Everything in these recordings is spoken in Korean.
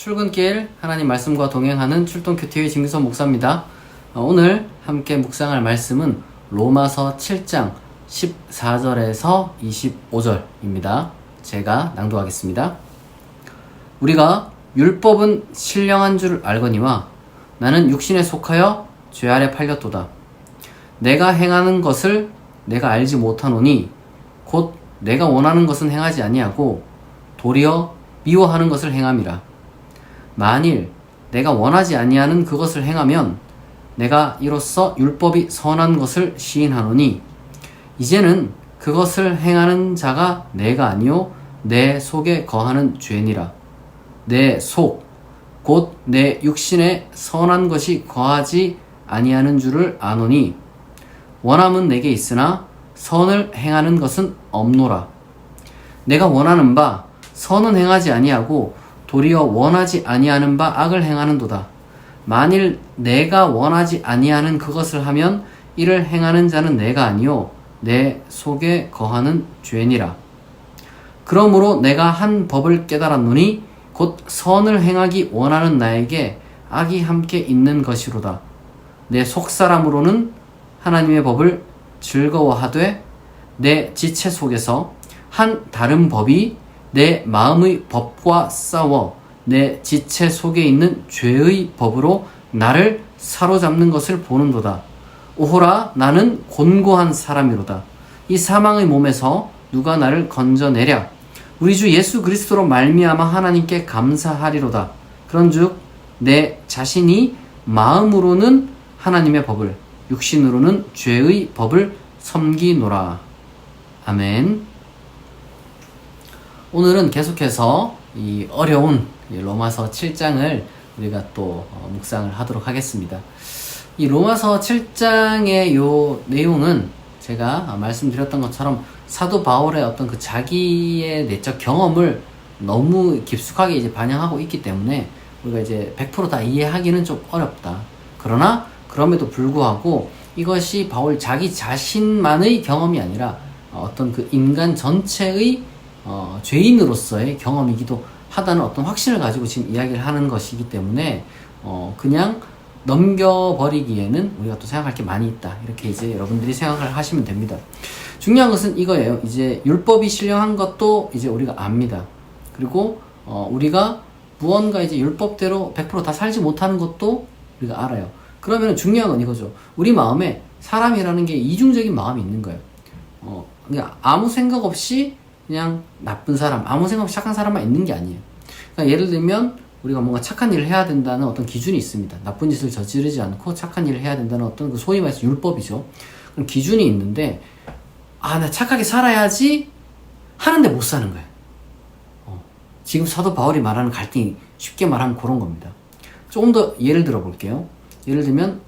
출근길 하나님 말씀과 동행하는 출동큐티의 진규선 목사입니다. 오늘 함께 묵상할 말씀은 로마서 7장 14절에서 25절입니다. 제가 낭독하겠습니다. 우리가 율법은 신령한 줄 알거니와 나는 육신에 속하여 죄 아래 팔렸도다. 내가 행하는 것을 내가 알지 못하노니 곧 내가 원하는 것은 행하지 아니하고 도리어 미워하는 것을 행함이라. 만일 내가 원하지 아니하는 그것을 행하면 내가 이로써 율법이 선한 것을 시인하노니 이제는 그것을 행하는 자가 내가 아니요 내 속에 거하는 죄니라. 내 속 곧 내 육신에 선한 것이 거하지 아니하는 줄을 아노니 원함은 내게 있으나 선을 행하는 것은 없노라. 내가 원하는 바 선은 행하지 아니하고 도리어 원하지 아니하는 바 악을 행하는도다. 만일 내가 원하지 아니하는 그것을 하면 이를 행하는 자는 내가 아니요 내 속에 거하는 죄니라. 그러므로 내가 한 법을 깨달았노니 곧 선을 행하기 원하는 나에게 악이 함께 있는 것이로다. 내 속사람으로는 하나님의 법을 즐거워하되 내 지체 속에서 한 다른 법이 내 마음의 법과 싸워 내 지체 속에 있는 죄의 법으로 나를 사로잡는 것을 보는도다. 오호라, 나는 곤고한 사람이로다. 이 사망의 몸에서 누가 나를 건져내랴. 우리 주 예수 그리스도로 말미암아 하나님께 감사하리로다. 그런즉 내 자신이 마음으로는 하나님의 법을, 육신으로는 죄의 법을 섬기노라. 아멘. 오늘은 계속해서 이 어려운 로마서 7장을 우리가 또 묵상을 하도록 하겠습니다. 이 로마서 7장의 요 내용은 제가 말씀드렸던 것처럼 사도 바울의 어떤 그 자기의 내적 경험을 너무 깊숙하게 이제 반영하고 있기 때문에 우리가 이제 100% 다 이해하기는 좀 어렵다. 그러나 그럼에도 불구하고 이것이 바울 자기 자신만의 경험이 아니라 어떤 그 인간 전체의 죄인으로서의 경험이기도 하다는 어떤 확신을 가지고 지금 이야기를 하는 것이기 때문에 그냥 넘겨버리기에는 우리가 또 생각할 게 많이 있다. 이렇게 이제 여러분들이 생각을 하시면 됩니다. 중요한 것은 이거예요. 이제 율법이 신령한 것도 이제 우리가 압니다. 그리고 우리가 무언가 이제 율법대로 100% 다 살지 못하는 것도 우리가 알아요. 그러면 중요한 건 이거죠. 우리 마음에 사람이라는 게 이중적인 마음이 있는 거예요. 그냥 아무 생각 없이 그냥 나쁜 사람, 아무 생각 없이 착한 사람만 있는 게 아니에요. 그러니까 예를 들면 우리가 뭔가 착한 일을 해야 된다는 어떤 기준이 있습니다. 나쁜 짓을 저지르지 않고 착한 일을 해야 된다는 어떤 그 소위 말해서 율법이죠. 그런 기준이 있는데 나 착하게 살아야지 하는데 못 사는 거예요. 지금 사도 바울이 말하는 갈등이 쉽게 말하면 그런 겁니다. 조금 더 예를 들어 볼게요. 예를 들면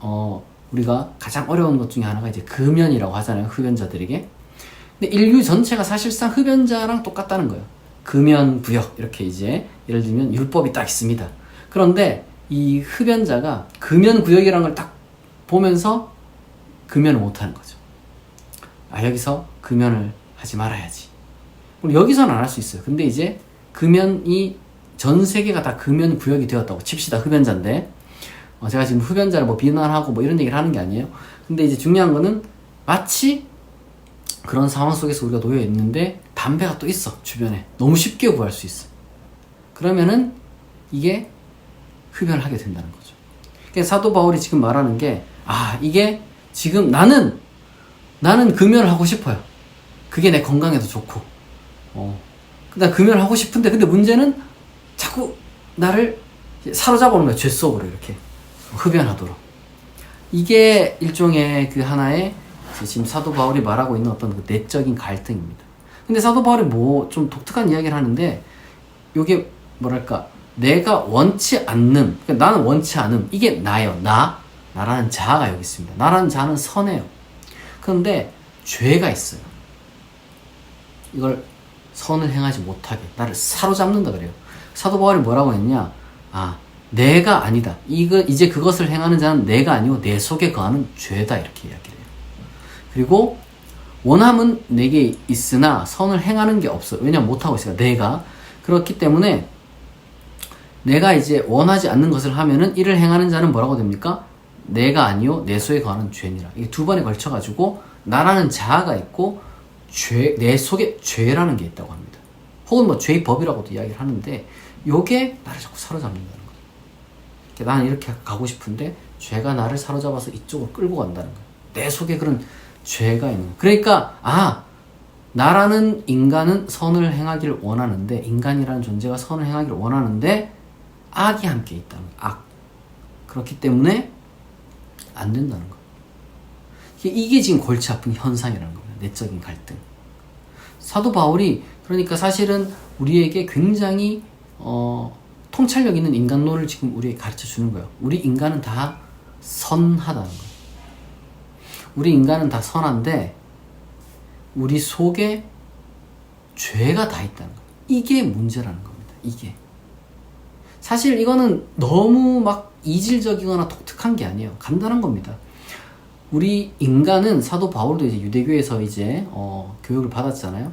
우리가 가장 어려운 것 중에 하나가 이제 금연이라고 하잖아요. 흡연자들에게. 근데 인류 전체가 사실상 흡연자랑 똑같다는 거예요. 금연, 구역 이렇게 이제 예를 들면 율법이 딱 있습니다. 그런데 이 흡연자가 금연 구역이라는 걸 딱 보면서 금연을 못하는 거죠. 여기서 금연을 하지 말아야지. 여기서는 안 할 수 있어요. 근데 이제 금연이 전 세계가 다 금연 구역이 되었다고 칩시다. 흡연자인데 제가 지금 흡연자를 뭐 비난하고 뭐 이런 얘기를 하는 게 아니에요. 근데 이제 중요한 거는 마치 그런 상황 속에서 우리가 놓여 있는데 담배가 또 있어. 주변에 너무 쉽게 구할 수 있어. 그러면은 이게 흡연을 하게 된다는 거죠. 그러니까 사도 바울이 지금 말하는 게 이게 지금 나는 금연을 하고 싶어요. 그게 내 건강에도 좋고 나 금연을 하고 싶은데 근데 문제는 자꾸 나를 사로잡아 오는 거야. 죄 속으로 이렇게 흡연하도록. 이게 일종의 그 하나의 지금 사도 바울이 말하고 있는 어떤 그 내적인 갈등입니다. 근데 사도 바울이 뭐 좀 독특한 이야기를 하는데 요게 뭐랄까 내가 원치 않는, 그러니까 나는 원치 않음, 이게 나예요. 나라는 자아가 여기 있습니다. 나라는 자아는 선해요. 그런데 죄가 있어요. 이걸 선을 행하지 못하게 나를 사로잡는다 그래요. 사도 바울이 뭐라고 했냐? 내가 아니다. 이제 그것을 행하는 자는 내가 아니고 내 속에 거하는 죄다. 이렇게 이야기를 해요. 그리고 원함은 내게 있으나 선을 행하는 게 없어. 왜냐면 못하고 있으니까 내가. 그렇기 때문에 내가 이제 원하지 않는 것을 하면은 이를 행하는 자는 뭐라고 됩니까? 내가 아니요 내 속에 거하는 죄니라. 이게 두 번에 걸쳐 가지고 나라는 자아가 있고 내 속에 죄라는 게 있다고 합니다. 혹은 뭐 죄의 법이라고도 이야기를 하는데 요게 나를 자꾸 사로잡는다는 거예요. 나는 이렇게 가고 싶은데 죄가 나를 사로잡아서 이쪽으로 끌고 간다는 거예요. 내 속에 그런 죄가 있는 거예요. 그러니까 나라는 인간은 선을 행하기를 원하는데, 인간이라는 존재가 선을 행하기를 원하는데 악이 함께 있다는 거예요. 악. 그렇기 때문에 안 된다는 거예요. 이게 지금 골치 아픈 현상이라는 거예요. 내적인 갈등. 사도 바울이 그러니까 사실은 우리에게 굉장히 통찰력 있는 인간론을 지금 우리에게 가르쳐 주는 거예요. 우리 인간은 다 선하다는 거예요. 우리 인간은 다 선한데 우리 속에 죄가 다 있다는 거예요. 이게 문제라는 겁니다. 이게. 사실 이거는 너무 막 이질적이거나 독특한 게 아니에요. 간단한 겁니다. 우리 인간은 사도 바울도 이제 유대교에서 이제 교육을 받았잖아요.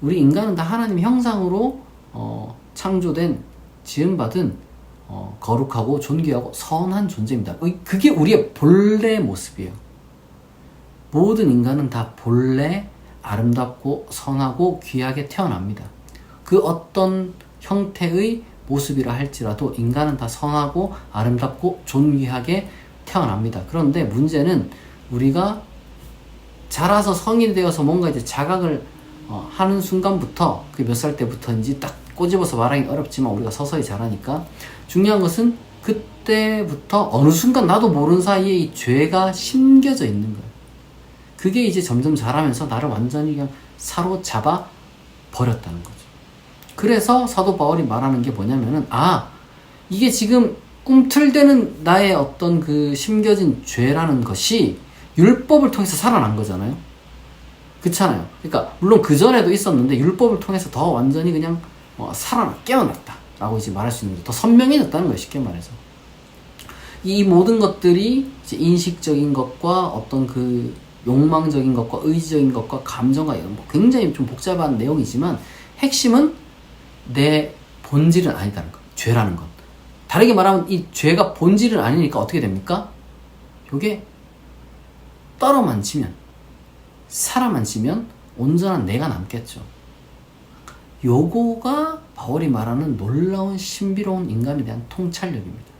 우리 인간은 다 하나님의 형상으로 창조된, 지음받은 거룩하고 존귀하고 선한 존재입니다. 그게 우리의 본래 모습이에요. 모든 인간은 다 본래 아름답고 선하고 귀하게 태어납니다. 그 어떤 형태의 모습이라 할지라도 인간은 다 선하고 아름답고 존귀하게 태어납니다. 그런데 문제는 우리가 자라서 성인이 되어서 뭔가 이제 자각을 하는 순간부터, 그 몇 살 때부터인지 딱 꼬집어서 말하기 어렵지만 우리가 서서히 자라니까, 중요한 것은 그때부터 어느 순간 나도 모르는 사이에 이 죄가 심겨져 있는 거예요. 그게 이제 점점 자라면서 나를 완전히 그냥 사로잡아 버렸다는 거죠. 그래서 사도 바울이 말하는 게 뭐냐면은, 이게 지금 꿈틀대는 나의 어떤 그 심겨진 죄라는 것이 율법을 통해서 살아난 거잖아요. 그렇잖아요. 그러니까 물론 그 전에도 있었는데 율법을 통해서 더 완전히 그냥 깨어났다 라고 이제 말할 수 있는 거죠. 더 선명해졌다는 거예요. 쉽게 말해서. 이 모든 것들이 이제 인식적인 것과 어떤 그 욕망적인 것과 의지적인 것과 감정과 이런 굉장히 좀 복잡한 내용이지만 핵심은 내 본질은 아니다는 것. 죄라는 것. 다르게 말하면 이 죄가 본질은 아니니까 어떻게 됩니까? 요게 떨어만 지면, 살아만 지면 온전한 내가 남겠죠. 요거가 바울이 말하는 놀라운 신비로운 인간에 대한 통찰력입니다.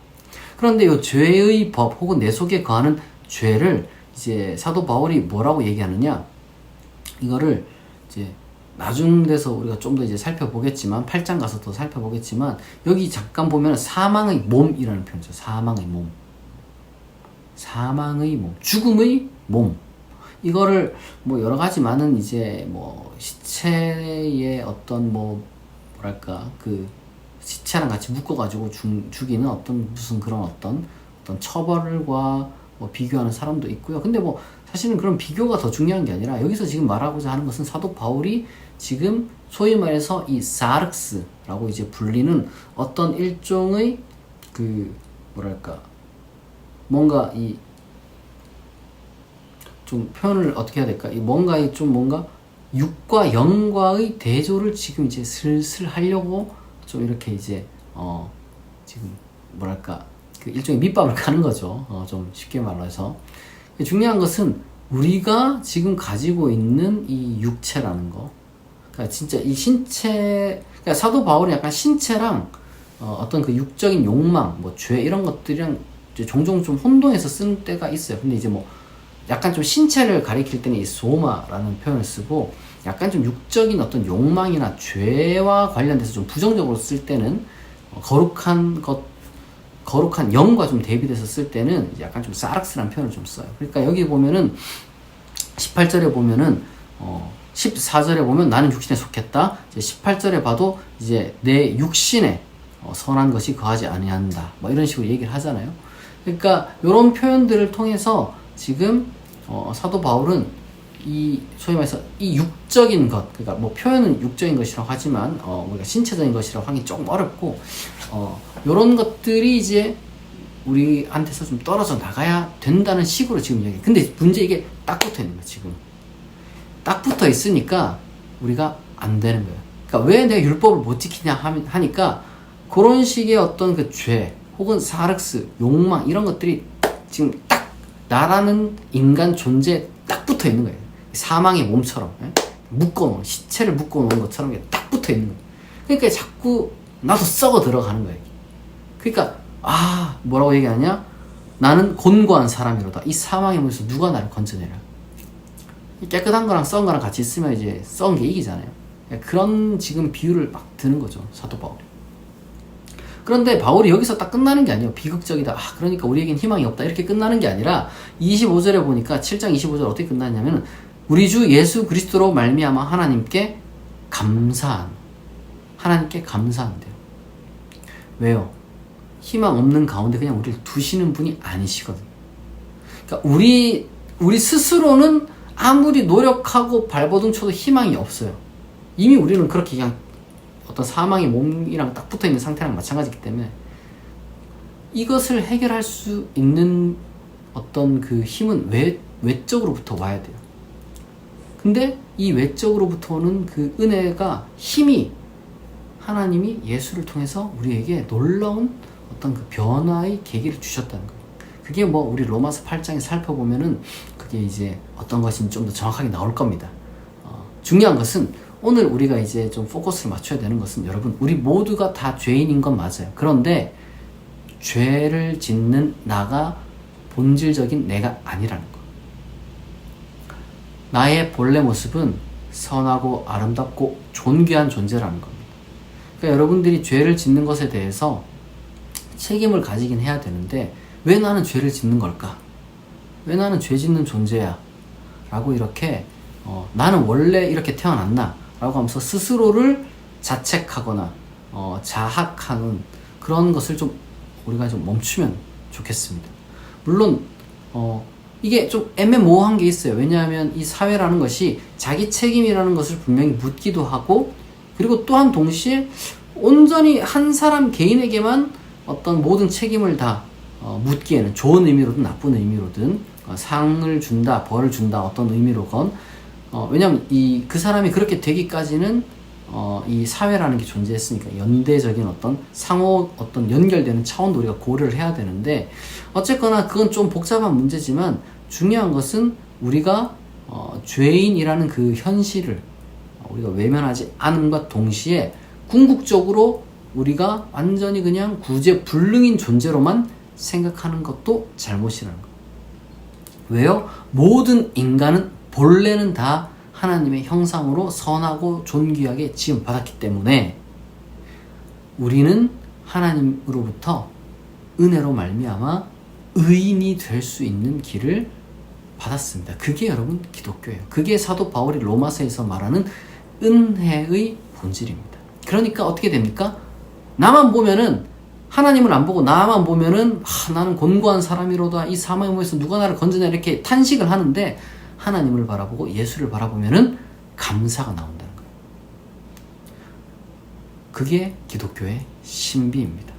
그런데 요 죄의 법 혹은 내 속에 거하는 죄를 이제 사도 바울이 뭐라고 얘기하느냐, 이거를 이제 나중 돼서 우리가 좀 더 이제 살펴보겠지만, 8장 가서 더 살펴보겠지만, 여기 잠깐 보면 사망의 몸이라는 표현이죠. 사망의 몸. 사망의 몸. 죽음의 몸. 이거를 뭐 여러 가지 많은 이제 뭐 시체의 어떤 뭐랄까 그 시체랑 같이 묶어가지고 죽이는 어떤 무슨 그런 어떤 처벌과 뭐 비교하는 사람도 있고요. 근데 뭐 사실은 그런 비교가 더 중요한 게 아니라 여기서 지금 말하고자 하는 것은 사도 바울이 지금 소위 말해서 이 사르스라고 이제 불리는 어떤 일종의 그 뭐랄까 뭔가 이 좀 표현을 어떻게 해야 될까? 이 뭔가 육과 영과의 대조를 지금 이제 슬슬 하려고 좀 이렇게 이제 지금 뭐랄까 그 일종의 밑밥을 까는 거죠. 좀 쉽게 말해서. 중요한 것은 우리가 지금 가지고 있는 이 육체라는 거. 그러니까 진짜 이 신체, 그러니까 사도 바울이 약간 신체랑 어떤 그 육적인 욕망, 뭐 죄 이런 것들이랑 이제 종종 좀 혼동해서 쓰는 때가 있어요. 근데 이제 뭐 약간 좀 신체를 가리킬 때는 이 소마라는 표현을 쓰고, 약간 좀 육적인 어떤 욕망이나 죄와 관련돼서 좀 부정적으로 쓸 때는 거룩한 영과 좀 대비돼서 쓸 때는 약간 좀 사락스라는 표현을 좀 써요. 그러니까 여기 보면은 18절에 보면은 14절에 보면 나는 육신에 속했다. 이제 18절에 봐도 이제 내 육신에 선한 것이 거하지 아니한다. 뭐 이런 식으로 얘기를 하잖아요. 그러니까 이런 표현들을 통해서 지금 사도 바울은 이 소위 말해서 이 육적인 것, 그러니까 뭐 표현은 육적인 것이라고 하지만 우리가 신체적인 것이라고 하기 조금 어렵고 이런 것들이 이제 우리한테서 좀 떨어져 나가야 된다는 식으로 지금 얘기해. 근데 문제 이게 딱 붙어 있는 거야. 지금 딱 붙어 있으니까 우리가 안 되는 거예요. 그러니까 왜 내가 율법을 못 지키냐 하니까 그런 식의 어떤 그 죄, 혹은 사르스, 욕망, 이런 것들이 지금 딱 나라는 인간 존재에 딱 붙어 있는 거예요. 사망의 몸처럼, 묶어놓은, 시체를 묶어놓은 것처럼 딱 붙어 있는 거예요. 그러니까 자꾸 나도 썩어 들어가는 거예요. 그러니까, 뭐라고 얘기하냐? 나는 곤고한 사람이로다. 이 사망의 몸에서 누가 나를 건져내라. 깨끗한 거랑 썩은 거랑 같이 있으면 이제 썩은 게 이기잖아요. 그런 지금 비유를 막 드는 거죠, 사도 바울이. 그런데 바울이 여기서 딱 끝나는 게 아니에요. 비극적이다. 그러니까 우리에겐 희망이 없다. 이렇게 끝나는 게 아니라 25절에 보니까 7장 25절 어떻게 끝났냐면 우리 주 예수 그리스도로 말미암아 하나님께 감사한대요. 왜요? 희망 없는 가운데 그냥 우리를 두시는 분이 아니시거든요. 그러니까 우리 스스로는 아무리 노력하고 발버둥 쳐도 희망이 없어요. 이미 우리는 그렇게 그냥 어떤 사망의 몸이랑 딱 붙어있는 상태랑 마찬가지이기 때문에 이것을 해결할 수 있는 어떤 그 힘은 외적으로부터 와야 돼요. 근데 이 외적으로부터 오는 그 은혜가 힘이 하나님이 예수를 통해서 우리에게 놀라운 어떤 그 변화의 계기를 주셨다는 거예요. 그게 뭐 우리 로마서 8장에 살펴보면은 그게 이제 어떤 것인지 좀 더 정확하게 나올 겁니다. 중요한 것은 오늘 우리가 이제 좀 포커스를 맞춰야 되는 것은 여러분, 우리 모두가 다 죄인인 건 맞아요. 그런데 죄를 짓는 나가 본질적인 내가 아니라는 거. 나의 본래 모습은 선하고 아름답고 존귀한 존재라는 겁니다. 그러니까 여러분들이 죄를 짓는 것에 대해서 책임을 가지긴 해야 되는데 왜 나는 죄를 짓는 걸까? 왜 나는 죄 짓는 존재야? 라고 이렇게 나는 원래 이렇게 태어났나? 라고 하면서 스스로를 자책하거나 자학하는 그런 것을 좀 우리가 좀 멈추면 좋겠습니다. 물론 이게 좀 애매모호한 게 있어요. 왜냐하면 이 사회라는 것이 자기 책임이라는 것을 분명히 묻기도 하고, 그리고 또한 동시에 온전히 한 사람 개인에게만 어떤 모든 책임을 다 묻기에는, 좋은 의미로든 나쁜 의미로든 상을 준다, 벌을 준다, 어떤 의미로건, 왜냐면 그 사람이 그렇게 되기까지는 이 사회라는 게 존재했으니까 연대적인 어떤 상호 어떤 연결되는 차원도 우리가 고려를 해야 되는데, 어쨌거나 그건 좀 복잡한 문제지만 중요한 것은 우리가 죄인이라는 그 현실을 우리가 외면하지 않음과 동시에 궁극적으로 우리가 완전히 그냥 구제불능인 존재로만 생각하는 것도 잘못이라는 거예요. 왜요? 모든 인간은 본래는 다 하나님의 형상으로 선하고 존귀하게 지음받았기 때문에 우리는 하나님으로부터 은혜로 말미암아 의인이 될 수 있는 길을 받았습니다. 그게 여러분 기독교예요. 그게 사도 바울이 로마서에서 말하는 은혜의 본질입니다. 그러니까 어떻게 됩니까? 나만 보면은, 하나님을 안 보고 나만 보면은 나는 곤고한 사람이로다, 이 사망의 몸에서 누가 나를 건져내, 이렇게 탄식을 하는데, 하나님을 바라보고 예수를 바라보면은 감사가 나온다는 거예요. 그게 기독교의 신비입니다.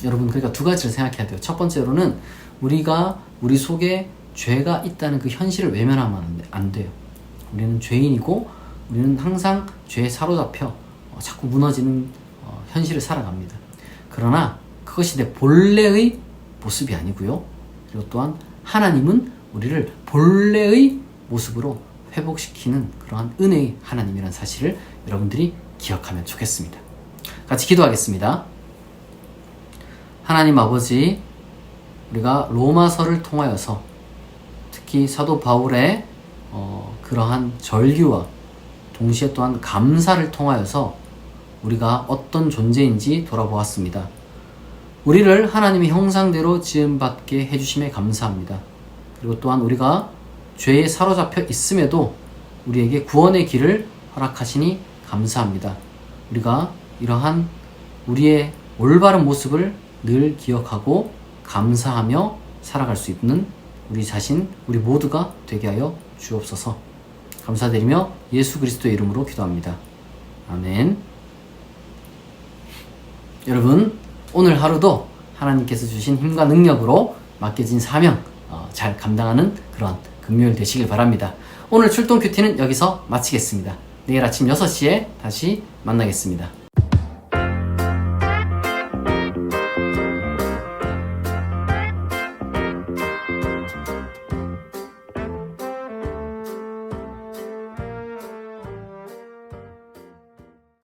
여러분, 그러니까 두 가지를 생각해야 돼요. 첫 번째로는 우리가 우리 속에 죄가 있다는 그 현실을 외면하면 안 돼요. 우리는 죄인이고 우리는 항상 죄에 사로잡혀 자꾸 무너지는 현실을 살아갑니다. 그러나 그것이 내 본래의 모습이 아니고요. 그리고 또한 하나님은 우리를 본래의 모습으로 회복시키는 그러한 은혜의 하나님이라는 사실을 여러분들이 기억하면 좋겠습니다. 같이 기도하겠습니다. 하나님 아버지, 우리가 로마서를 통하여서 특히 사도 바울의 그러한 절규와 동시에 또한 감사를 통하여서 우리가 어떤 존재인지 돌아보았습니다. 우리를 하나님의 형상대로 지음받게 해주심에 감사합니다. 그리고 또한 우리가 죄에 사로잡혀 있음에도 우리에게 구원의 길을 허락하시니 감사합니다. 우리가 이러한 우리의 올바른 모습을 늘 기억하고 감사하며 살아갈 수 있는 우리 자신, 우리 모두가 되게 하여 주옵소서. 감사드리며 예수 그리스도의 이름으로 기도합니다. 아멘. 여러분, 오늘 하루도 하나님께서 주신 힘과 능력으로 맡겨진 사명 잘 감당하는 그런 금요일 되시길 바랍니다. 오늘 출동 큐티는 여기서 마치겠습니다. 내일 아침 6시에 다시 만나겠습니다.